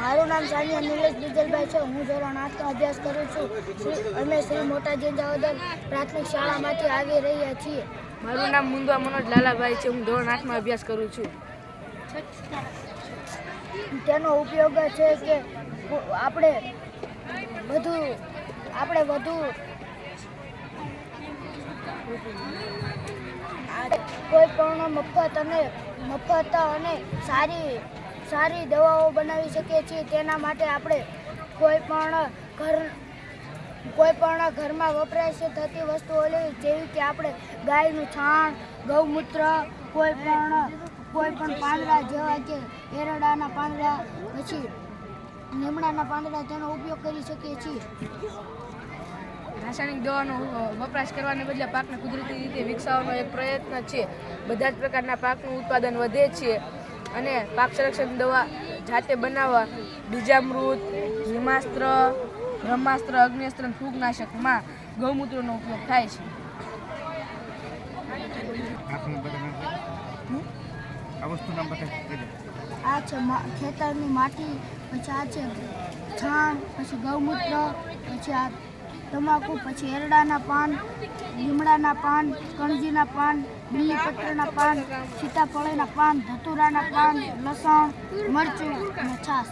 મારું નામ સાનિયા નિલેશ બીજલભાઈ છે. હું ધોરણ 8નો અભ્યાસ કરું છું. અમે શ્રી મોટા જેંજાવદર પ્રાથમિક શાળામાંથી આવી રહ્યા છીએ. મારું નામ મુંદવા મનોજ લાલાભાઈ છે. હું ધોરણ 8માં અભ્યાસ કરું છું. તેનો ઉપયોગ છે કે આપણે વધુ કોઈ પણ મફત અને સારી દવાઓ બનાવી શકીએ છીએ. તેના માટે આપણે કોઈ પણ ઘરમાં વપરાશ થતી વસ્તુઓ લેવી, જેવી કે આપણે ગાયનું છાણ, ગૌમૂત્ર, કોઈ પણ પાંદડા જેવા કે એરડાના પાંદડા, પછી લીમડાના પાંદડા, તેનો ઉપયોગ કરી શકીએ છીએ. રાસાયણિક દવાનો વપરાશ કરવાને બદલે પાકને કુદરતી રીતે વિકસાવવાનો એક પ્રયત્ન છે. બધા જ પ્રકારના પાકનું ઉત્પાદન વધે છે અને પાક સંરક્ષણ દવા જાતે બનાવવા બીજામૃત, હિમાસ્ત્ર, બ્રહ્માસ્ત્ર, અગ્નિઅસ્ત્ર અને ફૂગનાશકમાં ગૌમૂત્રનો ઉપયોગ થાય છે. આ છે ખેતરની માટી, પછી આ છે છાણ, પછી ગૌમૂત્ર, પછી આ તમાકુ, પછી એરડાના પાન, લીમડાના પાન, કણજીના પાન, બીલીપત્રના પાન, સીતાફળીના પાન, ધતુરાના પાન, લસણ, મરચું અને છાશ.